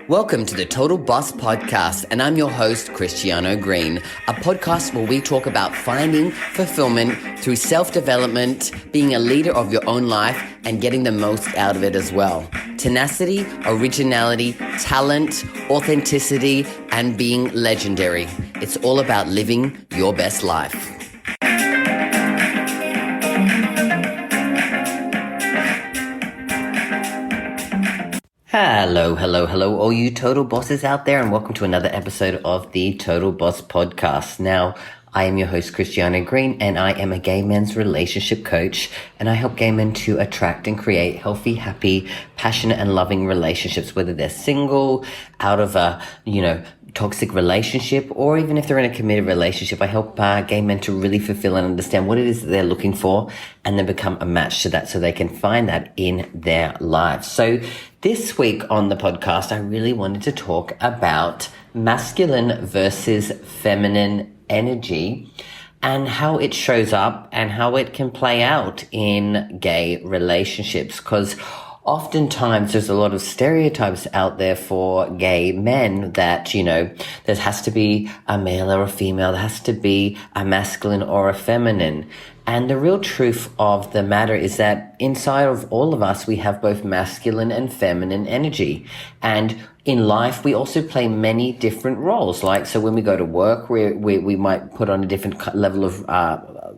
Welcome to the Total Boss Podcast, and I'm your host, Christiano Green, a podcast where we talk about finding fulfillment through self-development, being a leader of your own life, and getting the most out of it as well. Tenacity, originality, talent, authenticity, and being legendary. It's all about living your best life. Hello, all you total bosses out there, and welcome to another episode of the Total Boss Podcast. Now, I am your host, Christiano Green, and I am a gay men's relationship coach, and I help gay men to attract and create healthy, happy, passionate, and loving relationships, whether they're single, out of a, toxic relationship, or even if they're in a committed relationship. I help gay men to really fulfill and understand what it is that they're looking for, and then become a match to that so they can find that in their lives. So this week on the podcast, I really wanted to talk about masculine versus feminine energy and how it shows up and how it can play out in gay relationships, because oftentimes there's a lot of stereotypes out there for gay men that, there has to be a male or a female, there has to be a masculine or a feminine. And the real truth of the matter is that inside of all of us, we have both masculine and feminine energy. And in life, we also play many different roles. So when we go to work, we might put on a different level of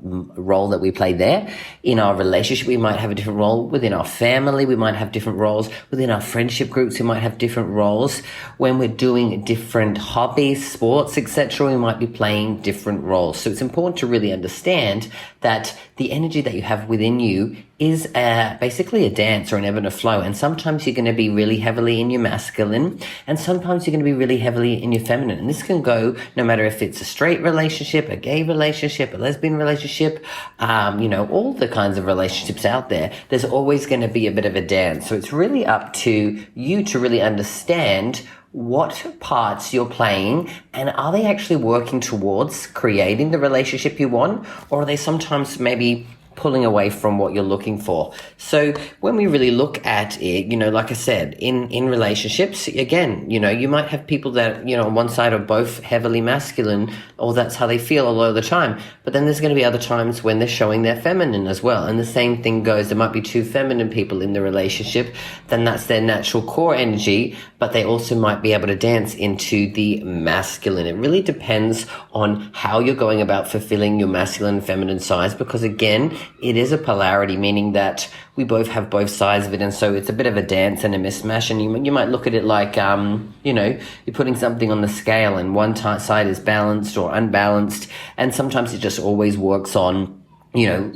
role that we play there. In our relationship, we might have a different role. Within our family, we might have different roles. Within our friendship groups, we might have different roles. When we're doing different hobbies, sports, etc., we might be playing different roles. So it's important to really understand that the energy that you have within you is basically a dance or an ebb and a flow. And sometimes you're going to be really heavily in your masculine, and sometimes you're going to be really heavily in your feminine. And this can go no matter if it's a straight relationship, a gay relationship, a lesbian relationship, all the kinds of relationships out there. There's always going to be a bit of a dance. So it's really up to you to really understand what parts you're playing, and are they actually working towards creating the relationship you want, or are they sometimes maybe pulling away from what you're looking for? So when we really look at it, like I said, in relationships, again, you might have people that, on one side are both heavily masculine, or that's how they feel a lot of the time. But then there's going to be other times when they're showing their feminine as well. And the same thing goes, there might be two feminine people in the relationship, then that's their natural core energy, but they also might be able to dance into the masculine. It really depends on how you're going about fulfilling your masculine and feminine sides, because again, it is a polarity, meaning that we both have both sides of it. And so it's a bit of a dance and a mismatch. And you might look at it like, you're putting something on the scale and one side is balanced or unbalanced. And sometimes it just always works on,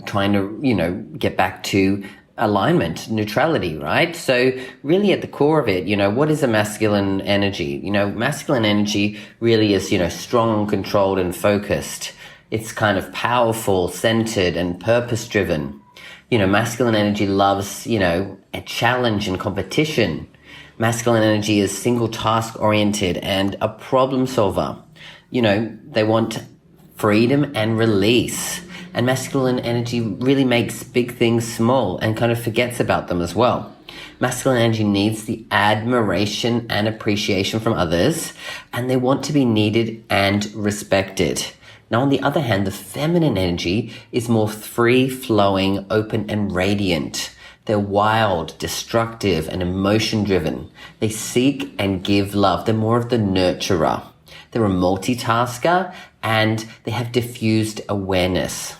trying to, get back to alignment, neutrality, right? So really at the core of it, what is a masculine energy? Masculine energy really is, strong, controlled, and focused. It's kind of powerful, centered, and purpose-driven. Masculine energy loves, a challenge and competition. Masculine energy is single task-oriented and a problem solver. They want freedom and release. And masculine energy really makes big things small and kind of forgets about them as well. Masculine energy needs the admiration and appreciation from others, and they want to be needed and respected. Now, on the other hand, the feminine energy is more free-flowing, open, and radiant. They're wild, destructive, and emotion-driven. They seek and give love. They're more of the nurturer. They're a multitasker, and they have diffused awareness.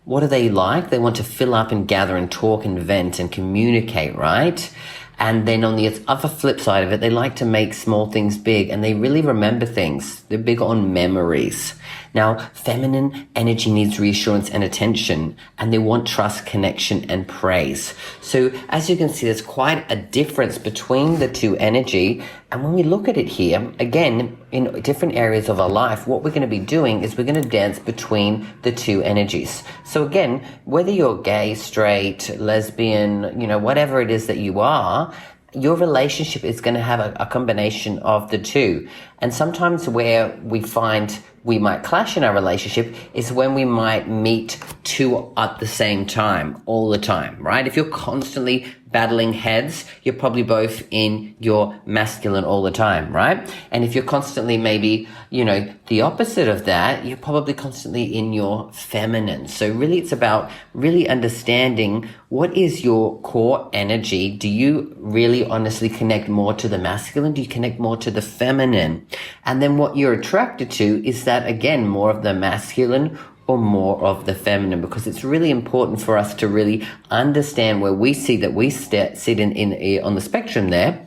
What are they like? They want to fill up and gather and talk and vent and communicate, right? And then on the other flip side of it, they like to make small things big, and they really remember things. They're big on memories. Now, feminine energy needs reassurance and attention, and they want trust, connection, and praise. So as you can see, there's quite a difference between the two energy. And when we look at it here, again, in different areas of our life, what we're going to be doing is we're going to dance between the two energies. So again, whether you're gay, straight, lesbian, whatever it is that you are, your relationship is going to have a combination of the two. And sometimes where we find we might clash in our relationship is when we might meet two at the same time, all the time, right? If you're constantly battling heads, you're probably both in your masculine all the time, right? And if you're constantly maybe, the opposite of that, you're probably constantly in your feminine. So really it's about really understanding what is your core energy. Do you really honestly connect more to the masculine? Do you connect more to the feminine? And then what you're attracted to is that, again, more of the masculine or more of the feminine, because it's really important for us to really understand where we see that we sit in on the spectrum there,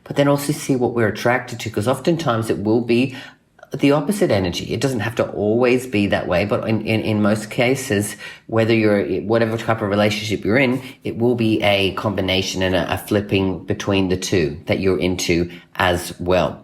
but then also see what we're attracted to, because oftentimes it will be the opposite energy. It doesn't have to always be that way, but in most cases, whether whatever type of relationship you're in, it will be a combination and a flipping between the two that you're into as well.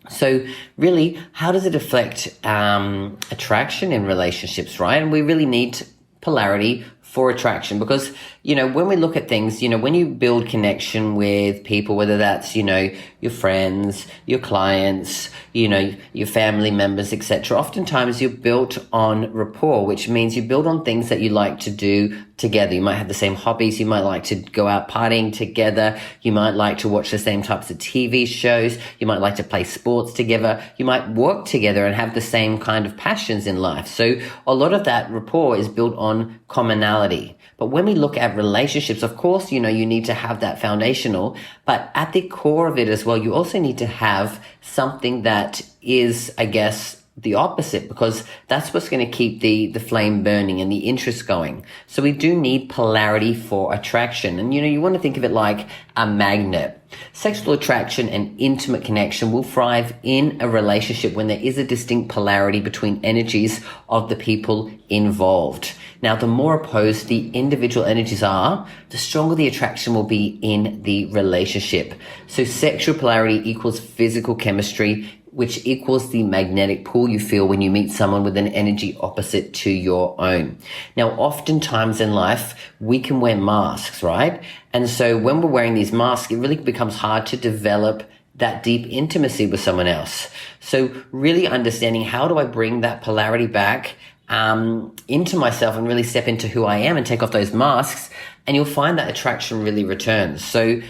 So really, how does it affect attraction in relationships, right? And we really need polarity for attraction, because, when we look at things, when you build connection with people, whether that's, your friends, your clients, your family members, etc., oftentimes you're built on rapport, which means you build on things that you like to do together. You might have the same hobbies. You might like to go out partying together. You might like to watch the same types of TV shows. You might like to play sports together. You might work together and have the same kind of passions in life. So a lot of that rapport is built on commonality. But when we look at relationships, of course, you need to have that foundational, but at the core of it as well, you also need to have something that is, I guess, the opposite, because that's what's going to keep the flame burning and the interest going. So we do need polarity for attraction. And, you want to think of it like a magnet. Sexual attraction and intimate connection will thrive in a relationship when there is a distinct polarity between energies of the people involved. Now, the more opposed the individual energies are, the stronger the attraction will be in the relationship. So sexual polarity equals physical chemistry, which equals the magnetic pull you feel when you meet someone with an energy opposite to your own. Now, oftentimes in life, we can wear masks, right? And so when we're wearing these masks, it really becomes hard to develop that deep intimacy with someone else. So really understanding, how do I bring that polarity back into myself and really step into who I am and take off those masks, and you'll find that attraction really returns. So,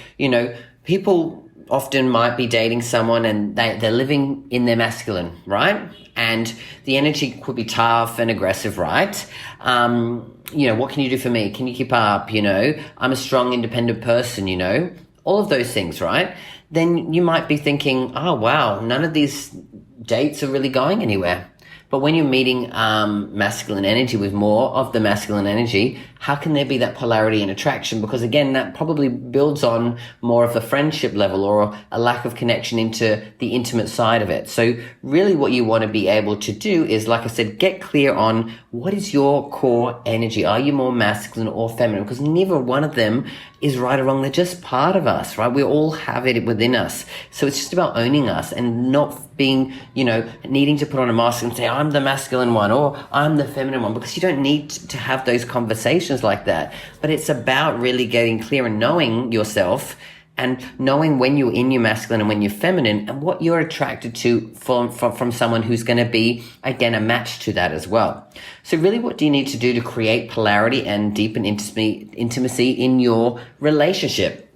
people often might be dating someone and they're living in their masculine, right? And the energy could be tough and aggressive, right? What can you do for me? Can you keep up? I'm a strong, independent person, all of those things, right? Then you might be thinking, oh, wow, none of these dates are really going anywhere. But when you're meeting masculine energy with more of the masculine energy, how can there be that polarity and attraction? Because again, that probably builds on more of a friendship level or a lack of connection into the intimate side of it. So really what you want to be able to do is, like I said, get clear on what is your core energy. Are you more masculine or feminine? Because neither one of them is right or wrong. They're just part of us, right? We all have it within us. So it's just about owning us and not being, needing to put on a mask and say, I'm the masculine one or I'm the feminine one, because you don't need to have those conversations like that. But it's about really getting clear and knowing yourself and knowing when you're in your masculine and when you're feminine, and what you're attracted to from someone who's going to be, again, a match to that as well. So really, what do you need to do to create polarity and deepen intimacy in your relationship?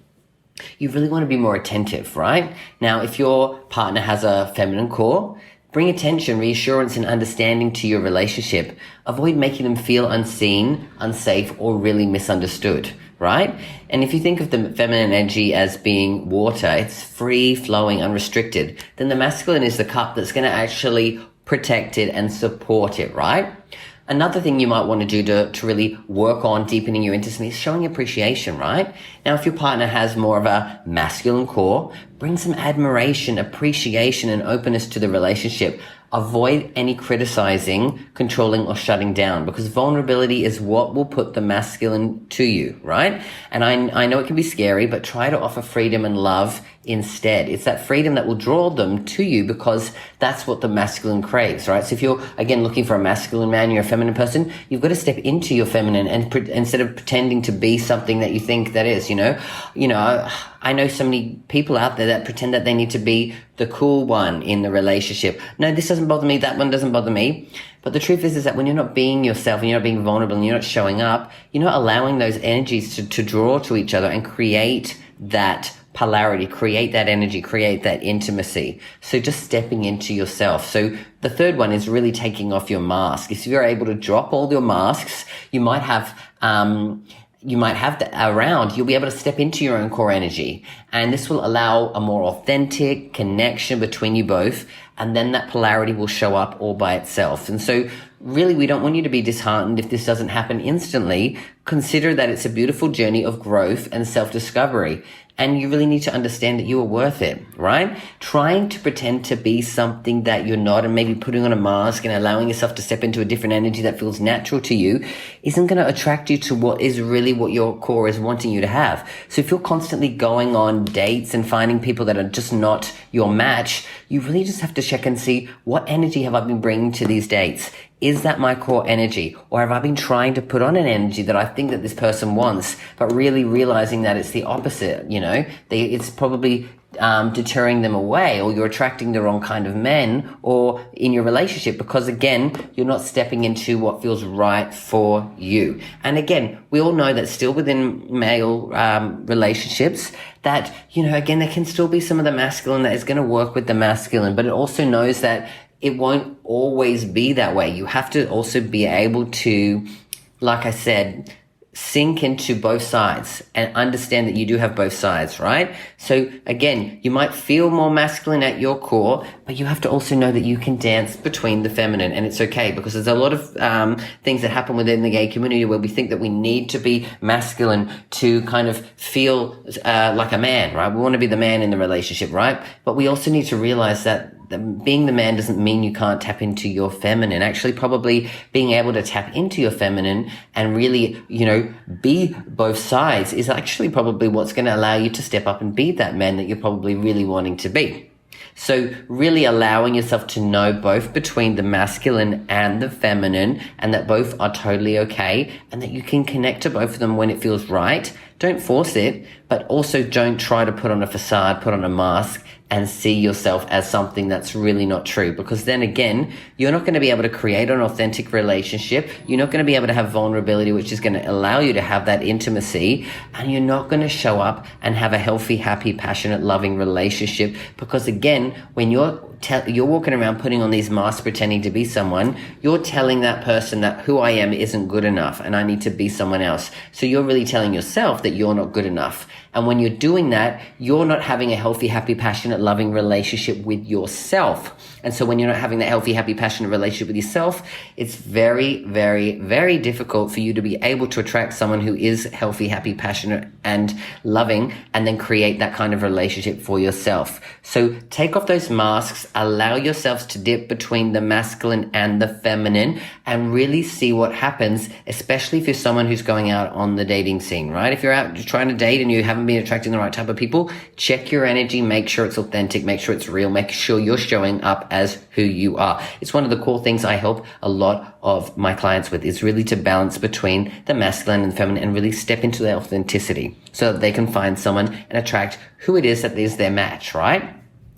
You really want to be more attentive, right? Now, if your partner has a feminine core, bring attention, reassurance, and understanding to your relationship. Avoid making them feel unseen, unsafe, or really misunderstood, right? And if you think of the feminine energy as being water, it's free flowing, unrestricted, then the masculine is the cup that's going to actually protect it and support it, right? Another thing you might want to do to really work on deepening your intimacy is showing appreciation, right? Now, if your partner has more of a masculine core, bring some admiration, appreciation, and openness to the relationship. Avoid any criticizing, controlling, or shutting down, because vulnerability is what will put the masculine to you, right? And I know it can be scary, but try to offer freedom and love instead. It's that freedom that will draw them to you, because that's what the masculine craves, right? So if you're, again, looking for a masculine man, you're a feminine person, you've got to step into your feminine and instead of pretending to be something that you think that is, I know so many people out there that pretend that they need to be the cool one in the relationship. No, this doesn't bother me. That one doesn't bother me. But the truth is that when you're not being yourself and you're not being vulnerable and you're not showing up, you're not allowing those energies to draw to each other and create that polarity, create that energy, create that intimacy. So just stepping into yourself. So the third one is really taking off your mask. If you're able to drop all your masks, you might have that around, you'll be able to step into your own core energy. And this will allow a more authentic connection between you both. And then that polarity will show up all by itself. And so really, we don't want you to be disheartened if this doesn't happen instantly. Consider that it's a beautiful journey of growth and self-discovery. And you really need to understand that you are worth it, right? Trying to pretend to be something that you're not and maybe putting on a mask and allowing yourself to step into a different energy that feels natural to you isn't going to attract you to what is really what your core is wanting you to have. So if you're constantly going on dates and finding people that are just not your match, you really just have to check and see, what energy have I been bringing to these dates? Is that my core energy? Or have I been trying to put on an energy that I think that this person wants, but really realizing that it's the opposite, it's probably deterring them away, or you're attracting the wrong kind of men or in your relationship because, again, you're not stepping into what feels right for you. And again, we all know that still within male relationships that, again, there can still be some of the masculine that is going to work with the masculine, but it also knows that it won't always be that way. You have to also be able to, like I said, sink into both sides and understand that you do have both sides, right? So again, you might feel more masculine at your core, but you have to also know that you can dance between the feminine, and it's okay, because there's a lot of things that happen within the gay community where we think that we need to be masculine to kind of feel like a man, right? We want to be the man in the relationship, right? But we also need to realize that being the man doesn't mean you can't tap into your feminine. Actually, probably being able to tap into your feminine and really, be both sides is actually probably what's going to allow you to step up and be that man that you're probably really wanting to be. So really allowing yourself to know both between the masculine and the feminine, and that both are totally okay, and that you can connect to both of them when it feels right. Don't force it, but also don't try to put on a facade, put on a mask, and see yourself as something that's really not true. Because then again, you're not going to be able to create an authentic relationship. You're not going to be able to have vulnerability, which is going to allow you to have that intimacy. And you're not going to show up and have a healthy, happy, passionate, loving relationship. Because again, when you're walking around putting on these masks, pretending to be someone, you're telling that person that who I am isn't good enough and I need to be someone else. So you're really telling yourself that you're not good enough. And when you're doing that, you're not having a healthy, happy, passionate, loving relationship with yourself. And so when you're not having that healthy, happy, passionate relationship with yourself, it's very, very, very difficult for you to be able to attract someone who is healthy, happy, passionate, and loving, and then create that kind of relationship for yourself. So take off those masks, allow yourselves to dip between the masculine and the feminine, and really see what happens, especially if you're someone who's going out on the dating scene, right? If you're out trying to date and you haven't been attracting the right type of people, check your energy, make sure it's authentic, make sure it's real, make sure you're showing up as who you are. It's one of the core things I help a lot of my clients with, is really to balance between the masculine and the feminine and really step into their authenticity so that they can find someone and attract who it is that is their match, right?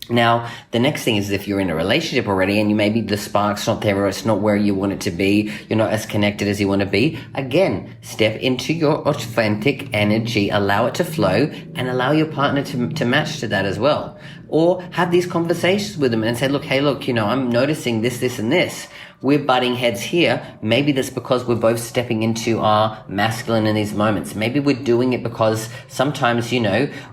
Now, the next thing is if you're in a relationship already and you maybe the spark's not there or it's not where you want it to be, you're not as connected as you want to be, again, step into your authentic energy, allow it to flow, and allow your partner to match to that as well. Or have these conversations with them and say, look, I'm noticing this, this, and this. We're butting heads here. Maybe that's because we're both stepping into our masculine in these moments. Maybe we're doing it because sometimes,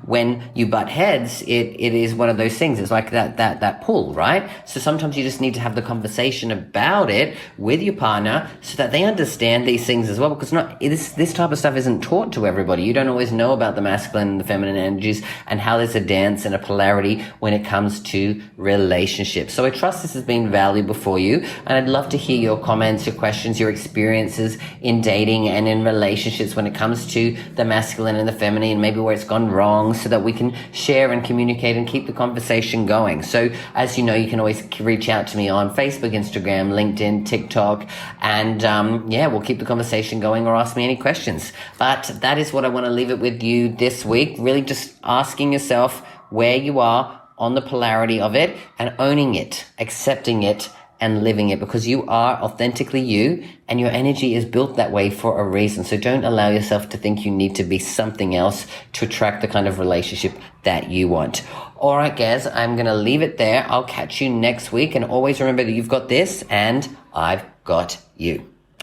when you butt heads, it is one of those things. It's like that pull, right? So sometimes you just need to have the conversation about it with your partner so that they understand these things as well, because this type of stuff isn't taught to everybody. You don't always know about the masculine and the feminine energies and how there's a dance and a polarity when it comes to relationships. So I trust this has been valuable for you, and I'd love love to hear your comments, your questions, your experiences in dating and in relationships when it comes to the masculine and the feminine, and maybe where it's gone wrong, so that we can share and communicate and keep the conversation going. So as you know, you can always reach out to me on Facebook, Instagram, LinkedIn, TikTok, and we'll keep the conversation going, or ask me any questions. But that is what I want to leave it with you this week. Really just asking yourself where you are on the polarity of it, and owning it, accepting it, and living it, because you are authentically you, and your energy is built that way for a reason. So don't allow yourself to think you need to be something else to attract the kind of relationship that you want. All right, guys, I'm going to leave it there. I'll catch you next week. And always remember that you've got this and I've got you.